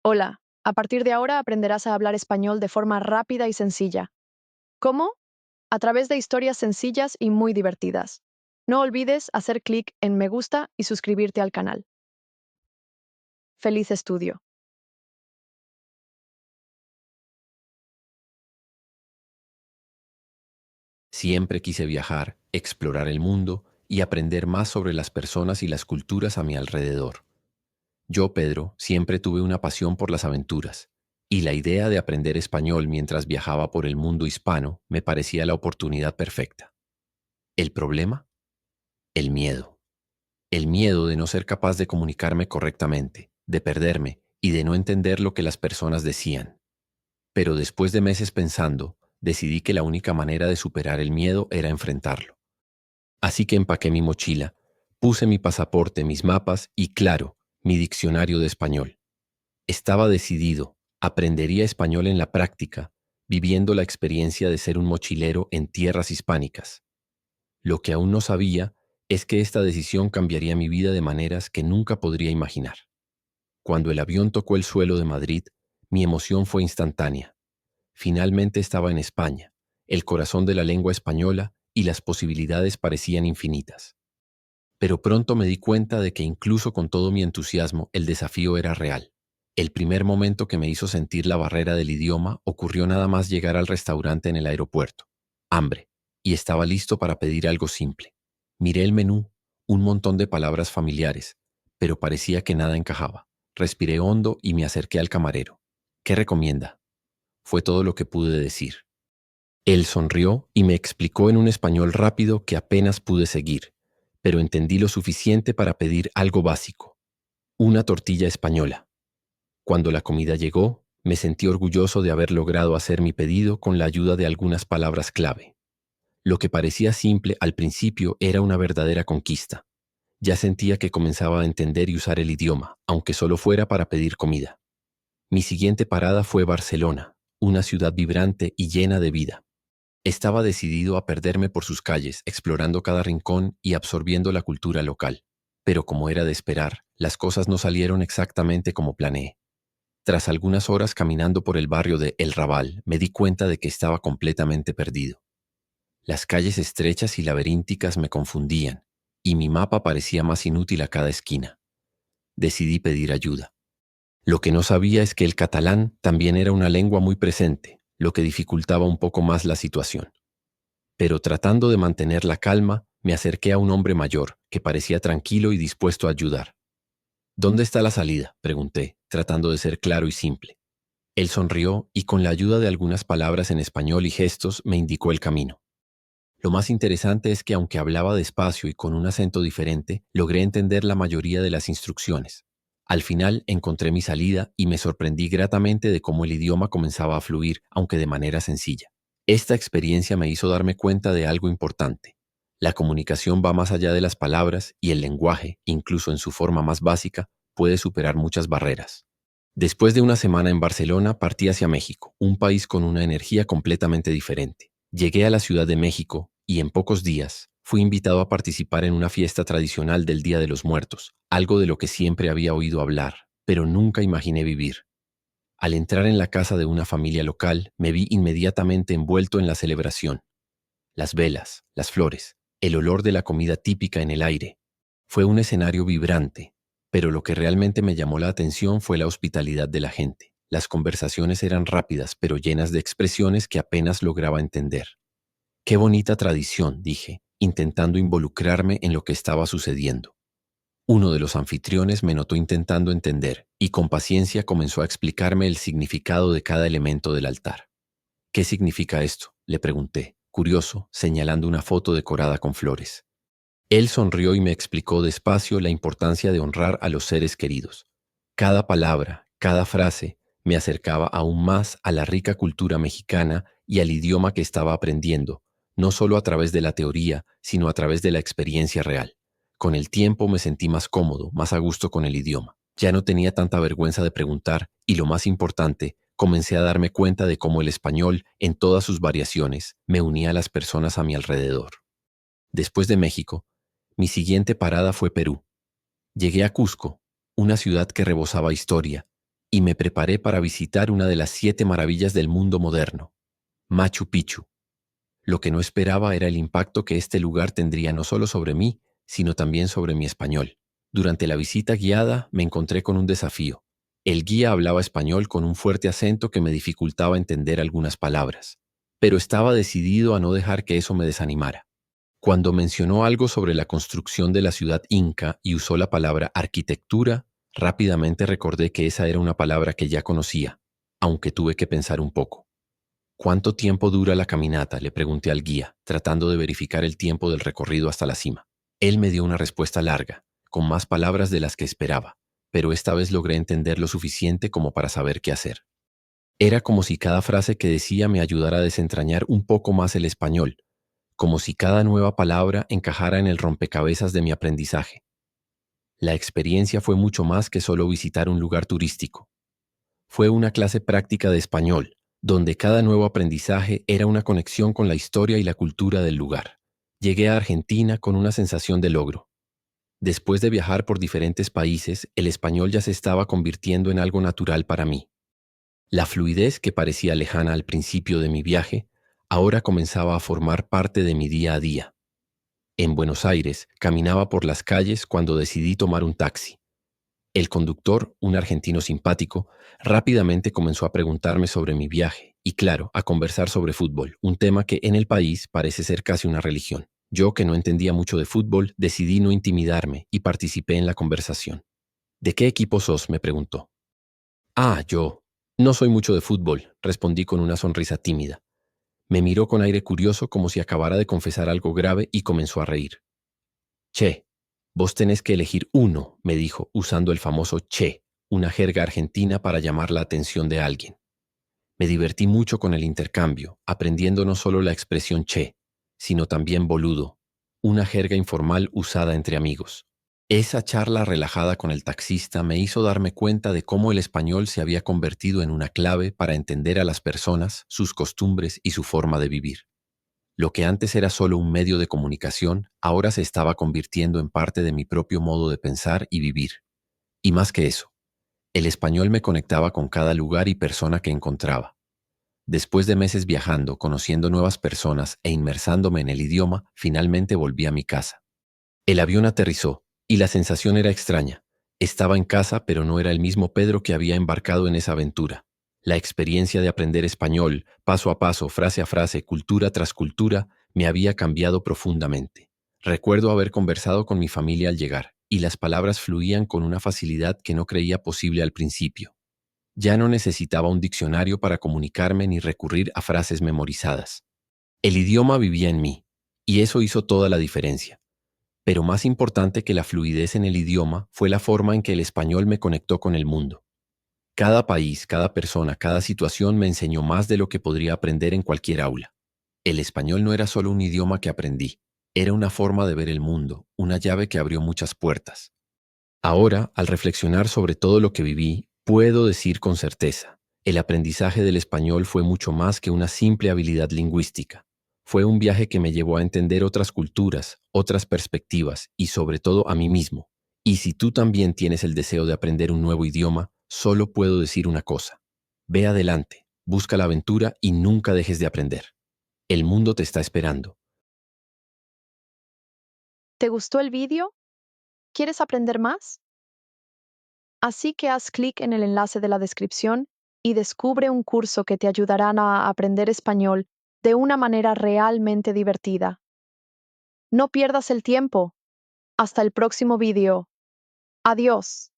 Hola, a partir de ahora aprenderás a hablar español de forma rápida y sencilla. ¿Cómo? A través de historias sencillas y muy divertidas. No olvides hacer clic en me gusta y suscribirte al canal. Feliz estudio. Siempre quise viajar, explorar el mundo y aprender más sobre las personas y las culturas a mi alrededor. Yo, Pedro, siempre tuve una pasión por las aventuras, y la idea de aprender español mientras viajaba por el mundo hispano me parecía la oportunidad perfecta. ¿El problema? El miedo. El miedo de no ser capaz de comunicarme correctamente, de perderme y de no entender lo que las personas decían. Pero después de meses pensando, decidí que la única manera de superar el miedo era enfrentarlo. Así que empaqué mi mochila, puse mi pasaporte, mis mapas y, claro, mi diccionario de español. Estaba decidido, aprendería español en la práctica, viviendo la experiencia de ser un mochilero en tierras hispánicas. Lo que aún no sabía es que esta decisión cambiaría mi vida de maneras que nunca podría imaginar. Cuando el avión tocó el suelo de Madrid, mi emoción fue instantánea. Finalmente estaba en España, el corazón de la lengua española, y las posibilidades parecían infinitas. Pero pronto me di cuenta de que incluso con todo mi entusiasmo, el desafío era real. El primer momento que me hizo sentir la barrera del idioma ocurrió nada más llegar al restaurante en el aeropuerto. Hambre, y estaba listo para pedir algo simple. Miré el menú, un montón de palabras familiares, pero parecía que nada encajaba. Respiré hondo y me acerqué al camarero. ¿Qué recomienda? Fue todo lo que pude decir. Él sonrió y me explicó en un español rápido que apenas pude seguir, pero entendí lo suficiente para pedir algo básico: una tortilla española. Cuando la comida llegó, me sentí orgulloso de haber logrado hacer mi pedido con la ayuda de algunas palabras clave. Lo que parecía simple al principio era una verdadera conquista. Ya sentía que comenzaba a entender y usar el idioma, aunque solo fuera para pedir comida. Mi siguiente parada fue Barcelona, una ciudad vibrante y llena de vida. Estaba decidido a perderme por sus calles, explorando cada rincón y absorbiendo la cultura local. Pero como era de esperar, las cosas no salieron exactamente como planeé. Tras algunas horas caminando por el barrio de El Raval, me di cuenta de que estaba completamente perdido. Las calles estrechas y laberínticas me confundían, y mi mapa parecía más inútil a cada esquina. Decidí pedir ayuda. Lo que no sabía es que el catalán también era una lengua muy presente, lo que dificultaba un poco más la situación. Pero tratando de mantener la calma, me acerqué a un hombre mayor, que parecía tranquilo y dispuesto a ayudar. ¿Dónde está la salida?, pregunté, tratando de ser claro y simple. Él sonrió y con la ayuda de algunas palabras en español y gestos me indicó el camino. Lo más interesante es que aunque hablaba despacio y con un acento diferente, logré entender la mayoría de las instrucciones. Al final encontré mi salida y me sorprendí gratamente de cómo el idioma comenzaba a fluir, aunque de manera sencilla. Esta experiencia me hizo darme cuenta de algo importante. La comunicación va más allá de las palabras y el lenguaje, incluso en su forma más básica, puede superar muchas barreras. Después de una semana en Barcelona, partí hacia México, un país con una energía completamente diferente. Llegué a la Ciudad de México y en pocos días fui invitado a participar en una fiesta tradicional del Día de los Muertos, algo de lo que siempre había oído hablar, pero nunca imaginé vivir. Al entrar en la casa de una familia local, me vi inmediatamente envuelto en la celebración. Las velas, las flores, el olor de la comida típica en el aire. Fue un escenario vibrante, pero lo que realmente me llamó la atención fue la hospitalidad de la gente. Las conversaciones eran rápidas, pero llenas de expresiones que apenas lograba entender. Qué bonita tradición, dije, intentando involucrarme en lo que estaba sucediendo. Uno de los anfitriones me notó intentando entender y con paciencia comenzó a explicarme el significado de cada elemento del altar. ¿Qué significa esto?, le pregunté, curioso, señalando una foto decorada con flores. Él sonrió y me explicó despacio la importancia de honrar a los seres queridos. Cada palabra, cada frase, me acercaba aún más a la rica cultura mexicana y al idioma que estaba aprendiendo, no solo a través de la teoría, sino a través de la experiencia real. Con el tiempo me sentí más cómodo, más a gusto con el idioma. Ya no tenía tanta vergüenza de preguntar y, lo más importante, comencé a darme cuenta de cómo el español, en todas sus variaciones, me unía a las personas a mi alrededor. Después de México, mi siguiente parada fue Perú. Llegué a Cusco, una ciudad que rebosaba historia, y me preparé para visitar una de las 7 maravillas del mundo moderno, Machu Picchu. Lo que no esperaba era el impacto que este lugar tendría no solo sobre mí, sino también sobre mi español. Durante la visita guiada me encontré con un desafío. El guía hablaba español con un fuerte acento que me dificultaba entender algunas palabras, pero estaba decidido a no dejar que eso me desanimara. Cuando mencionó algo sobre la construcción de la ciudad inca y usó la palabra arquitectura, rápidamente recordé que esa era una palabra que ya conocía, aunque tuve que pensar un poco. ¿Cuánto tiempo dura la caminata?, le pregunté al guía, tratando de verificar el tiempo del recorrido hasta la cima. Él me dio una respuesta larga, con más palabras de las que esperaba, pero esta vez logré entender lo suficiente como para saber qué hacer. Era como si cada frase que decía me ayudara a desentrañar un poco más el español, como si cada nueva palabra encajara en el rompecabezas de mi aprendizaje. La experiencia fue mucho más que solo visitar un lugar turístico. Fue una clase práctica de español, donde cada nuevo aprendizaje era una conexión con la historia y la cultura del lugar. Llegué a Argentina con una sensación de logro. Después de viajar por diferentes países, el español ya se estaba convirtiendo en algo natural para mí. La fluidez que parecía lejana al principio de mi viaje, ahora comenzaba a formar parte de mi día a día. En Buenos Aires, caminaba por las calles cuando decidí tomar un taxi. El conductor, un argentino simpático, rápidamente comenzó a preguntarme sobre mi viaje y, claro, a conversar sobre fútbol, un tema que en el país parece ser casi una religión. Yo, que no entendía mucho de fútbol, decidí no intimidarme y participé en la conversación. ¿De qué equipo sos?, me preguntó. Yo. No soy mucho de fútbol, respondí con una sonrisa tímida. Me miró con aire curioso como si acabara de confesar algo grave y comenzó a reír. Che, vos tenés que elegir uno, me dijo, usando el famoso che, una jerga argentina para llamar la atención de alguien. Me divertí mucho con el intercambio, aprendiendo no solo la expresión che, sino también boludo, una jerga informal usada entre amigos. Esa charla relajada con el taxista me hizo darme cuenta de cómo el español se había convertido en una clave para entender a las personas, sus costumbres y su forma de vivir. Lo que antes era solo un medio de comunicación, ahora se estaba convirtiendo en parte de mi propio modo de pensar y vivir. Y más que eso, el español me conectaba con cada lugar y persona que encontraba. Después de meses viajando, conociendo nuevas personas e inmersándome en el idioma, finalmente volví a mi casa. El avión aterrizó, y la sensación era extraña. Estaba en casa, pero no era el mismo Pedro que había embarcado en esa aventura. La experiencia de aprender español, paso a paso, frase a frase, cultura tras cultura, me había cambiado profundamente. Recuerdo haber conversado con mi familia al llegar, y las palabras fluían con una facilidad que no creía posible al principio. Ya no necesitaba un diccionario para comunicarme ni recurrir a frases memorizadas. El idioma vivía en mí, y eso hizo toda la diferencia. Pero más importante que la fluidez en el idioma fue la forma en que el español me conectó con el mundo. Cada país, cada persona, cada situación me enseñó más de lo que podría aprender en cualquier aula. El español no era solo un idioma que aprendí, era una forma de ver el mundo, una llave que abrió muchas puertas. Ahora, al reflexionar sobre todo lo que viví, puedo decir con certeza, el aprendizaje del español fue mucho más que una simple habilidad lingüística. Fue un viaje que me llevó a entender otras culturas, otras perspectivas y sobre todo a mí mismo. Y si tú también tienes el deseo de aprender un nuevo idioma, solo puedo decir una cosa. Ve adelante, busca la aventura y nunca dejes de aprender. El mundo te está esperando. ¿Te gustó el vídeo? ¿Quieres aprender más? Así que haz clic en el enlace de la descripción y descubre un curso que te ayudará a aprender español de una manera realmente divertida. No pierdas el tiempo. Hasta el próximo vídeo. Adiós.